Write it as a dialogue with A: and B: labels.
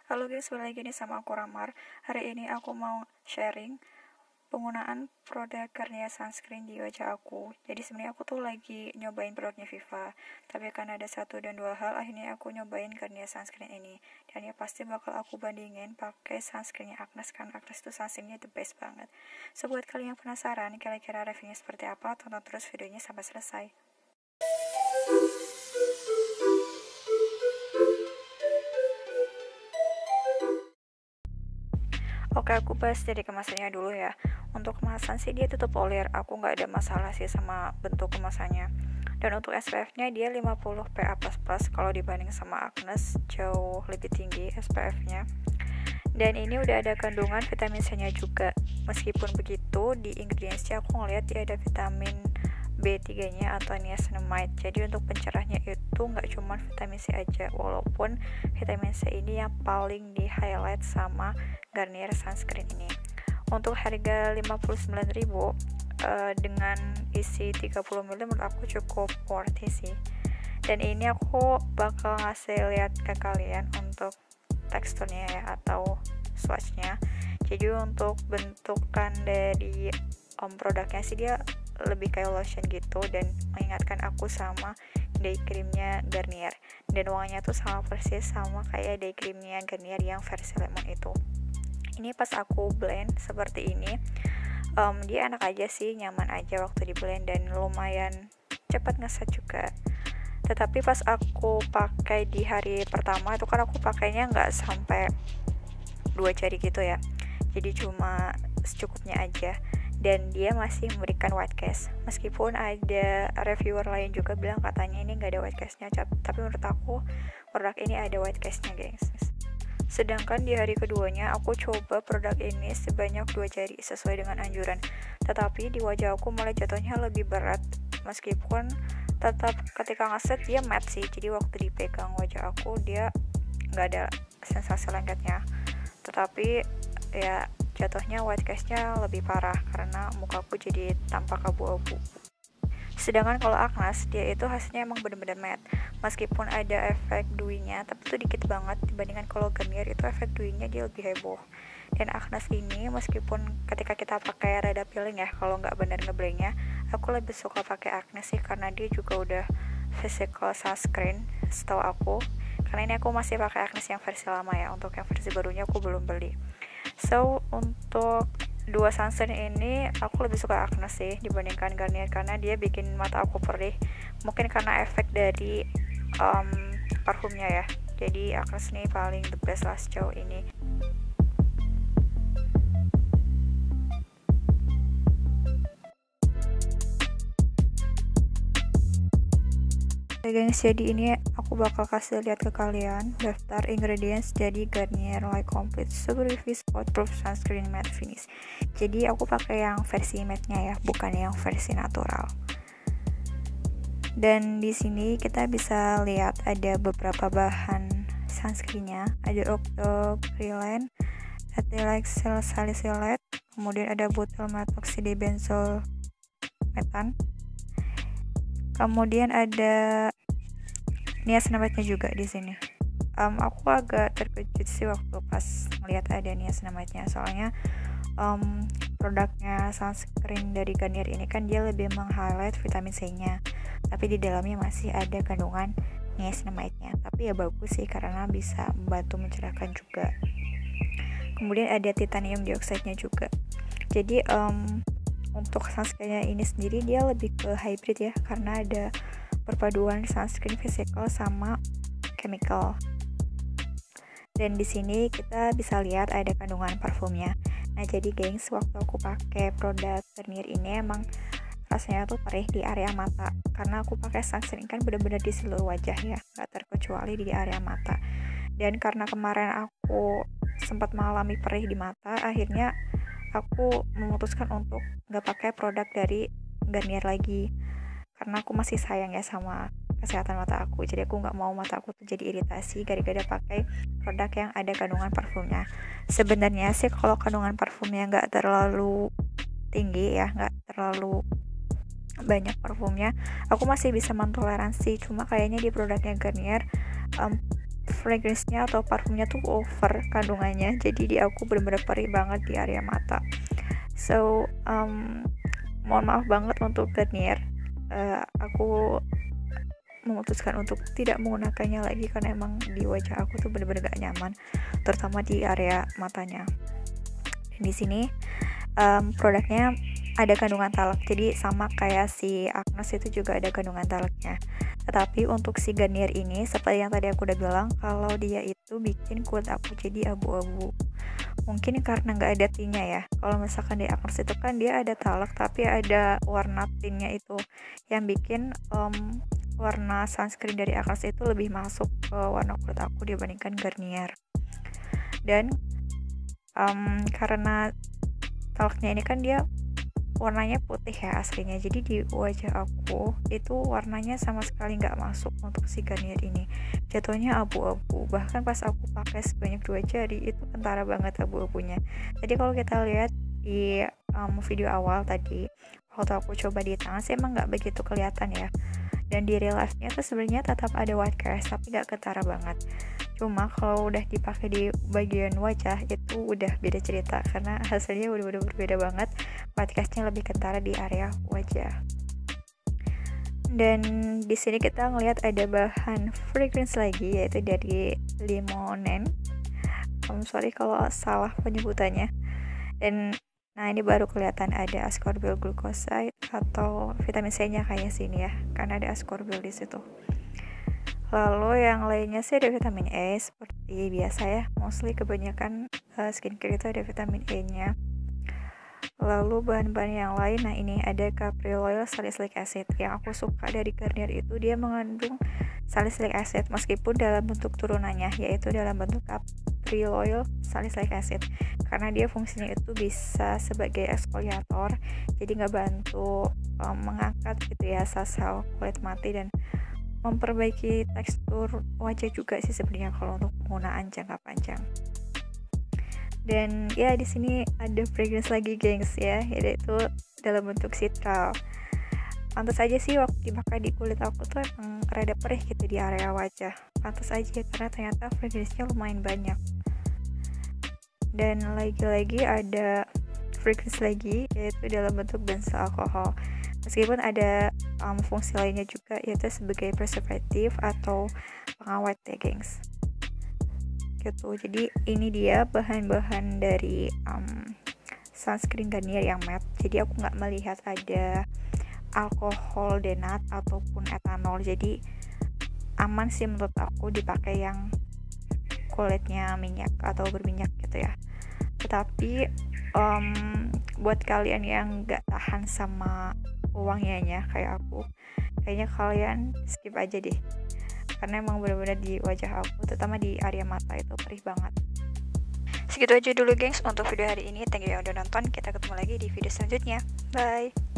A: Halo guys, balik lagi nih sama aku Ramar. Hari ini aku mau sharing penggunaan produk Garnier Sunscreen di wajah aku. Jadi sebenarnya aku tuh lagi nyobain produknya Viva, tapi karena ada satu dan dua hal, akhirnya aku nyobain Garnier Sunscreen ini. Dan ya pasti bakal aku bandingin pakai sunscreennya Agnes, karena Agnes tuh sunscreennya the best banget. So buat kalian yang penasaran kira-kira reviewnya seperti apa, tonton terus videonya sampai selesai. Oke, aku bahas dari kemasannya dulu ya. Untuk kemasan sih dia tutup polir, aku nggak ada masalah sih sama bentuk kemasannya. Dan untuk SPF-nya dia 50 PA++, kalau dibanding sama Agnes jauh lebih tinggi SPF-nya. Dan ini udah ada kandungan vitamin C-nya juga. Meskipun begitu, di ingredients-nya aku ngeliat dia ada vitamin B3-nya atau niacinamide. Jadi untuk pencerahnya itu nggak cuma vitamin C aja, walaupun vitamin C ini yang paling di highlight sama Garnier Sunscreen ini. Untuk harga 59.000 dengan isi 30 ml menurut aku cukup worth it sih. Dan ini aku bakal ngasih lihat ke kalian untuk teksturnya ya, atau swatchnya. Jadi untuk bentukan dari produknya sih dia lebih kayak lotion gitu, dan mengingatkan aku sama day creamnya Garnier, dan wanginya tuh sama persis sama kayak day creamnya Garnier yang versi lemon itu. Ini pas aku blend seperti ini, dia enak aja sih, nyaman aja waktu di blend, dan lumayan cepat ngeset juga. Tetapi pas aku pakai di hari pertama itu kan aku pakainya nggak sampai 2 jari gitu ya, jadi cuma secukupnya aja, dan dia masih memberikan white cast. Meskipun ada reviewer lain juga bilang katanya ini nggak ada white castnya, tapi menurut aku produk ini ada white castnya guys. Sedangkan di hari keduanya aku coba produk ini sebanyak 2 jari sesuai dengan anjuran, tetapi di wajah aku mulai jatuhnya lebih berat. Meskipun tetap ketika ngeset dia matte sih, jadi waktu dipegang wajah aku dia nggak ada sensasi lengketnya, tetapi ya jatuhnya white castnya lebih parah karena mukaku jadi tampak abu-abu. Sedangkan kalau Agnes dia itu hasilnya emang bener-bener matte, meskipun ada efek dewy-nya tapi itu dikit banget dibandingkan kalau Garnier itu efek dewy-nya dia lebih heboh. Dan Agnes ini meskipun ketika kita pakai rada peeling ya, kalau nggak bener ngeblendnya, aku lebih suka pakai Agnes sih karena dia juga udah physical sunscreen setahu aku. Karena ini aku masih pakai Agnes yang versi lama ya, untuk yang versi barunya aku belum beli. So untuk dua sunscreen ini aku lebih suka Agnes sih dibandingkan Garnier karena dia bikin mata aku perih. Mungkin karena efek dari parfumnya ya. Jadi Agnes ini paling the best lah sejauh ini. Oke guys, jadi ini aku bakal kasih lihat ke kalian daftar ingredients jadi Garnier Light Complete Super UV Spot Proof Sunscreen Matte Finish. Jadi aku pakai yang versi matte-nya ya, bukan yang versi natural. Dan di sini kita bisa lihat ada beberapa bahan sunscreen-nya, ada octocrylene, ethyl salicylate, kemudian ada butyl methoxydibenzol metan. Kemudian ada niacinamide-nya juga di sini. Aku agak terkejut sih waktu pas melihat ada niacinamide-nya, soalnya produknya sunscreen dari Garnier ini kan dia lebih meng-highlight vitamin C-nya, tapi di dalamnya masih ada kandungan niacinamide-nya. Tapi ya bagus sih karena bisa membantu mencerahkan juga. Kemudian ada titanium dioxide-nya juga. Jadi untuk sunscreen ini sendiri dia lebih ke hybrid ya, karena ada perpaduan sunscreen physical sama chemical. Dan di sini kita bisa lihat ada kandungan parfumnya. Nah jadi gengs, waktu aku pakai produk Garnier ini emang rasanya tuh perih di area mata, karena aku pakai sunscreen kan bener-bener di seluruh wajah ya, nggak terkecuali di area mata. Dan karena kemarin aku sempat mengalami perih di mata, akhirnya aku memutuskan untuk nggak pakai produk dari Garnier lagi karena aku masih sayang ya sama kesehatan mata aku. Jadi aku nggak mau mata aku tuh jadi iritasi gara-gara pakai produk yang ada kandungan parfumnya. Sebenarnya sih kalau kandungan parfumnya nggak terlalu tinggi ya, nggak terlalu banyak parfumnya, aku masih bisa mentoleransi. Cuma kayaknya di produknya Garnier fragrance-nya atau parfumnya tuh over kandungannya, jadi di aku bener-bener perih banget di area mata. So mohon maaf banget untuk Garnier, aku memutuskan untuk tidak menggunakannya lagi karena emang di wajah aku tuh bener-bener gak nyaman, terutama di area matanya. Dan di sini produknya ada kandungan talak, jadi sama kayak si Agnes itu juga ada kandungan talaknya. Tetapi untuk si Garnier ini, seperti yang tadi aku udah bilang, kalau dia itu bikin kulit aku jadi abu-abu. Mungkin karena nggak ada tinnya ya. Kalau misalkan di Agnes itu kan dia ada talak, tapi ada warna tinnya itu yang bikin warna sunscreen dari Agnes itu lebih masuk ke warna kulit aku dibandingkan Garnier. Dan karena talaknya ini kan dia warnanya putih ya aslinya, jadi di wajah aku itu warnanya sama sekali nggak masuk untuk si Garnier ini, jatuhnya abu-abu. Bahkan pas aku pakai sebanyak 2 jari itu kentara banget abu-abunya. Jadi kalau kita lihat di video awal tadi, waktu aku coba di tangan sih emang nggak begitu kelihatan ya, dan di real life-nya tuh sebenarnya tetap ada white cast tapi nggak kentara banget. Cuma kalau udah dipakai di bagian wajah itu udah beda cerita, karena hasilnya udah berbeda banget. White cast-nya lebih kentara di area wajah. Dan di sini kita ngelihat ada bahan fragrance lagi, yaitu dari Limonen. Sorry kalau salah penyebutannya. Dan nah ini baru kelihatan ada ascorbyl glucoside atau vitamin C-nya kayak sini ya, karena ada ascorbyl di situ. Lalu yang lainnya sih ada vitamin E seperti biasa ya, mostly kebanyakan skincare itu ada vitamin E-nya. Lalu bahan-bahan yang lain, nah ini ada capryl oil salicylic acid. Yang aku suka dari Garnier itu dia mengandung salicylic acid meskipun dalam bentuk turunannya, yaitu dalam bentuk capryl oil salicylic acid, karena dia fungsinya itu bisa sebagai eksfoliator, jadi nggak bantu mengangkat gitu ya sel-sel kulit mati dan memperbaiki tekstur wajah juga sih sebenarnya kalau untuk penggunaan jangka panjang. Dan ya di sini ada fragrance lagi gengs ya, yaitu dalam bentuk citral. Pantas aja sih waktu dipakai di kulit aku tuh emang rada perih gitu di area wajah. Pantas aja karena ternyata fragrance-nya lumayan banyak. Dan lagi-lagi ada fragrance lagi, yaitu dalam bentuk bensil alkohol. Meskipun ada fungsi lainnya juga, yaitu sebagai preservatif atau pengawet ya gengs gitu. Jadi ini dia bahan-bahan dari sunscreen Garnier yang matte. Jadi aku nggak melihat ada alkohol denat ataupun etanol, jadi aman sih menurut aku dipakai yang kulitnya minyak atau berminyak gitu ya. Tetapi buat kalian yang nggak tahan sama wangiannya kayak aku, kayaknya kalian skip aja deh, karena emang benar-benar di wajah aku terutama di area mata itu perih banget. Segitu aja dulu gengs untuk video hari ini. Thank you yang udah nonton, kita ketemu lagi di video selanjutnya. Bye.